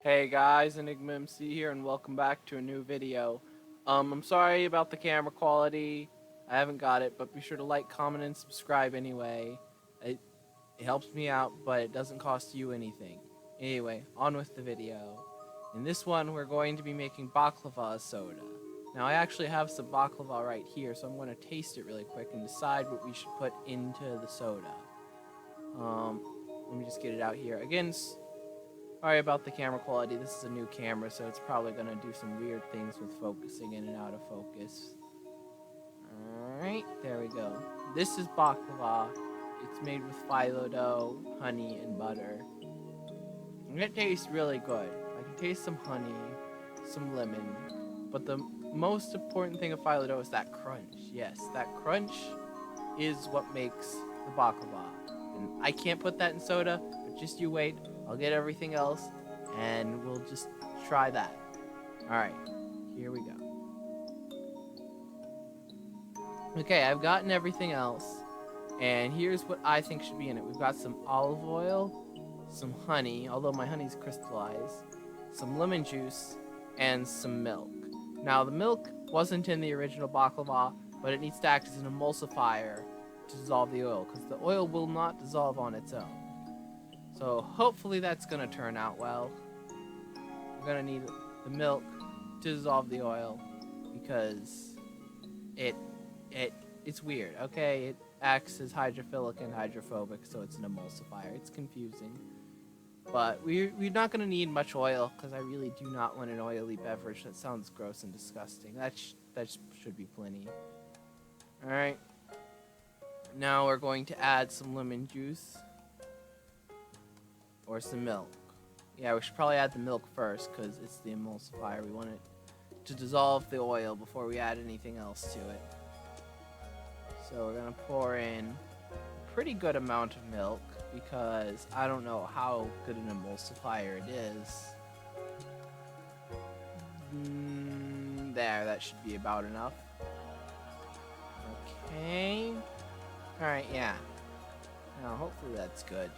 Hey guys, Enigma MC here, and welcome back to a new video. I'm sorry about the camera quality. I haven't got it, but be sure to like, comment, and subscribe anyway. It helps me out, but it doesn't cost you anything. Anyway, on with the video. In this one, we're going to be making baklava soda. Now, I actually have some baklava right here, so I'm going to taste it really quick and decide what we should put into the soda. Let me just get it out here. Again, sorry about the camera quality. This is a new camera, so it's probably going to do some weird things with focusing in and out of focus. Alright, there we go. This is baklava. It's made with phyllo dough, honey, and butter. And it tastes really good. I can taste some honey, some lemon, but the most important thing of phyllo dough is that crunch. Yes, that crunch is what makes the baklava. And I can't put that in soda, but just you wait. I'll get everything else, and we'll just try that. Alright, here we go. Okay, I've gotten everything else, and here's what I think should be in it. We've got some olive oil, some honey, although my honey's crystallized, some lemon juice, and some milk. Now, the milk wasn't in the original baklava, but it needs to act as an emulsifier to dissolve the oil, because the oil will not dissolve on its own. So hopefully that's going to turn out well. We're going to need the milk to dissolve the oil because it's weird, okay? It acts as hydrophilic and hydrophobic, so it's an emulsifier. It's confusing. But we're not going to need much oil because I really do not want an oily beverage. That sounds gross and disgusting. That should be plenty. Alright. Now we're going to add some lemon juice. Or some milk. Yeah, we should probably add the milk first because it's the emulsifier. We want it to dissolve the oil before we add anything else to it. So we're going to pour in a pretty good amount of milk because I don't know how good an emulsifier it is. There, that should be about enough. Okay. Alright, yeah. Now, hopefully that's good.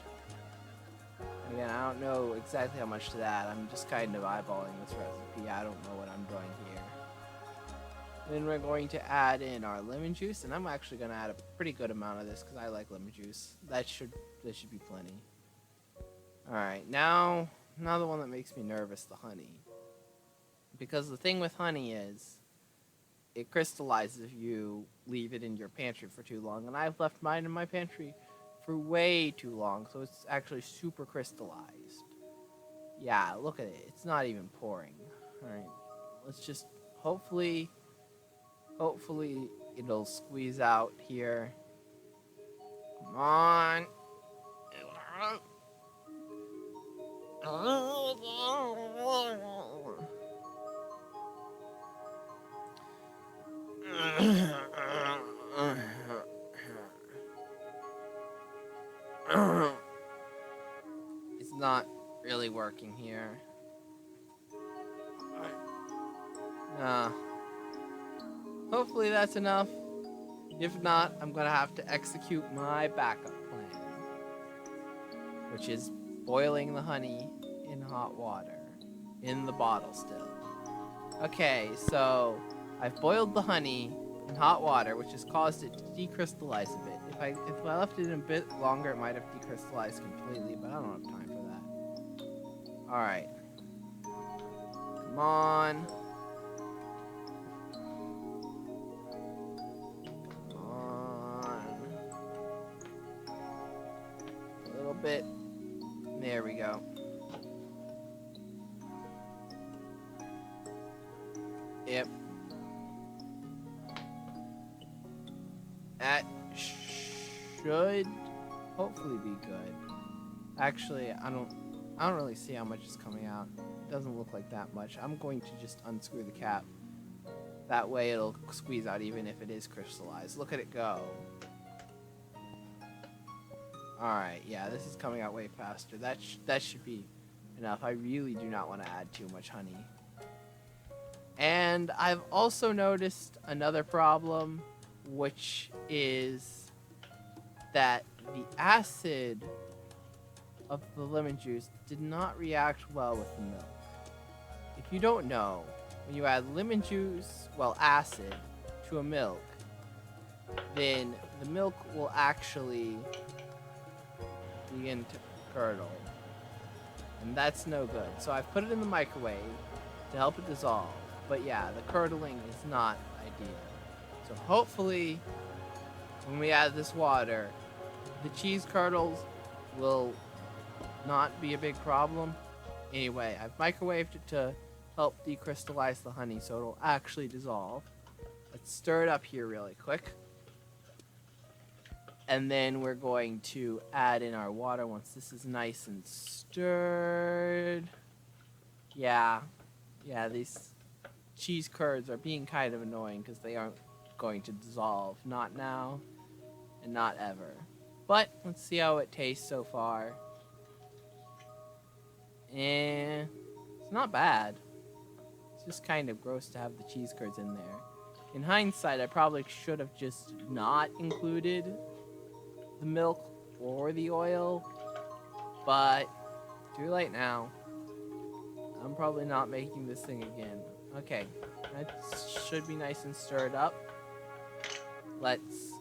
Again, I don't know exactly how much to add. I'm just kind of eyeballing this recipe. I don't know what I'm doing here. Then we're going to add in our lemon juice, and I'm actually going to add a pretty good amount of this because I like lemon juice. That should be plenty. Alright, now the one that makes me nervous, the honey. Because the thing with honey is, it crystallizes if you leave it in your pantry for too long, and I've left mine in my pantry for way too long, so it's actually super crystallized. Yeah, look at it. It's not even pouring. Alright, let's just hopefully it'll squeeze out here. Come on. It's not really working here. Hopefully that's enough. If not, I'm gonna have to execute my backup plan, which is boiling the honey in hot water in the bottle still. Okay, so I've boiled the honey in hot water, which has caused it to decrystallize a bit. If I left it in a bit longer, it might have decrystallized completely, but I don't have time for that. Alright. Come on. Come on. A little bit. There we go. Yep. That should hopefully be good. Actually, I don't really see how much is coming out. It doesn't look like that much. I'm going to just unscrew the cap. That way it'll squeeze out even if it is crystallized. Look at it go. Alright, yeah, this is coming out way faster. That should be enough. I really do not want to add too much honey. And I've also noticed another problem, which is that the acid of the lemon juice did not react well with the milk. If you don't know, when you add lemon juice, well, acid, to a milk, then the milk will actually begin to curdle. And that's no good. So I've put it in the microwave to help it dissolve. But yeah, the curdling is not ideal. So hopefully, when we add this water, the cheese curdles will not be a big problem. Anyway, I've microwaved it to help decrystallize the honey so it'll actually dissolve. Let's stir it up here really quick. And then we're going to add in our water once this is nice and stirred. Yeah, these cheese curds are being kind of annoying because they aren't going to dissolve. Not now and not ever. But let's see how it tastes so far. And it's not bad. It's just kind of gross to have the cheese curds in there. In hindsight, I probably should have just not included the milk or the oil, but too late now. I'm probably not making this thing again. Okay, that should be nice and stirred up. Let's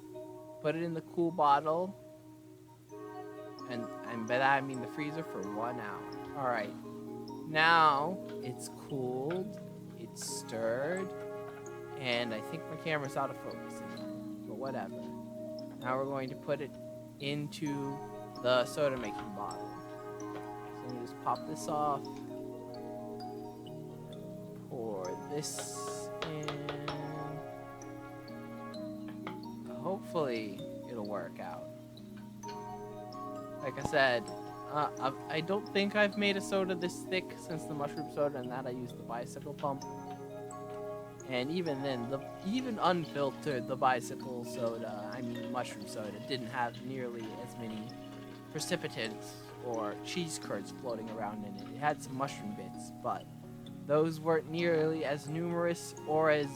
put it in the cool bottle, and by that I mean the freezer for 1 hour. Alright, now it's cooled, it's stirred, and I think my camera's out of focus again, but whatever. Now we're going to put it into the soda making bottle. So I'm gonna just pop this off. Pour this in. Hopefully it'll work out. Like I said, I don't think I've made a soda this thick since the mushroom soda, and that I used the bicycle pump. And even then, even unfiltered, the bicycle soda, I mean mushroom soda, didn't have nearly as many precipitants or cheese curds floating around in it. It had some mushroom bits, but those weren't nearly as numerous or as...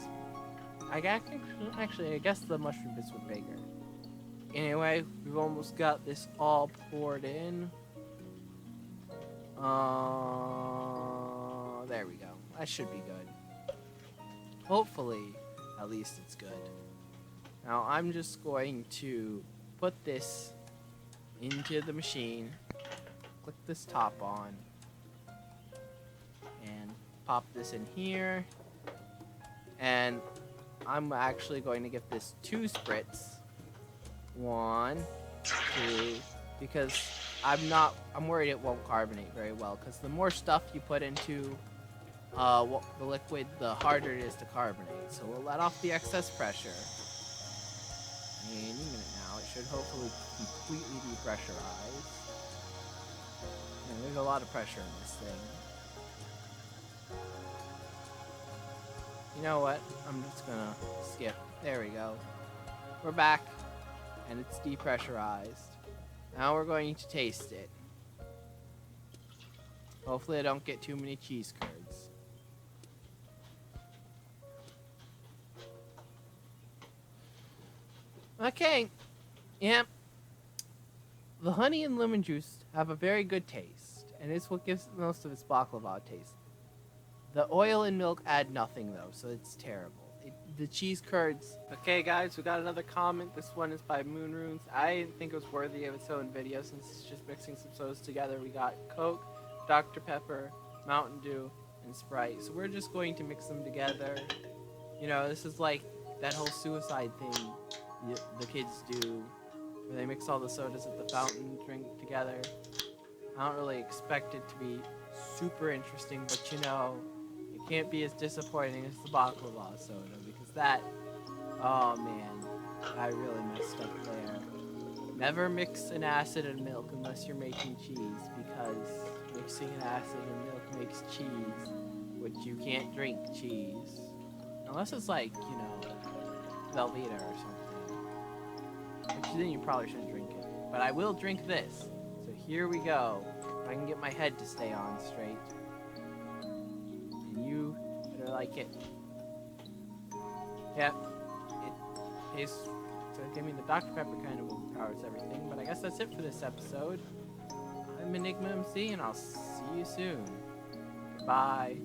I guess the mushroom bits were bigger. Anyway, we've almost got this all poured in. There we go. That should be good. Hopefully, at least it's good. Now, I'm just going to put this into the machine, click this top on, and pop this in here. And I'm actually going to give this 2 spritz. 1, 2, because I'm worried it won't carbonate very well, because the more stuff you put into the liquid, the harder it is to carbonate. So we'll let off the excess pressure. Any minute now, it should hopefully completely depressurize. And there's a lot of pressure in this thing. You know what? I'm just gonna skip. There we go. We're back, and it's depressurized. Now we're going to taste it. Hopefully I don't get too many cheese curds. Okay, yep. The honey and lemon juice have a very good taste, and it's what gives most of its baklava taste. The oil and milk add nothing though, so it's terrible. The cheese curds. Okay guys, we got another comment. This one is by Moon Runes. I didn't think it was worthy of its own video since it's just mixing some sodas together. We got Coke, Dr. Pepper, Mountain Dew, and Sprite. So we're just going to mix them together. You know, this is like that whole suicide thing the kids do, where they mix all the sodas at the fountain, drink together. I don't really expect it to be super interesting, but you know, it can't be as disappointing as the baklava soda, because that, oh man, I really messed up there. Never mix an acid and milk unless you're making cheese, because mixing an acid and milk makes cheese, which you can't drink cheese. Unless it's like, you know, Velveeta or something. Which then you probably shouldn't drink it. But I will drink this. So here we go. If I can get my head to stay on straight. And you better like it. Yep. It tastes... So I mean, the Dr. Pepper kind of overpowers everything. But I guess that's it for this episode. I'm Enigma MC, and I'll see you soon. Bye.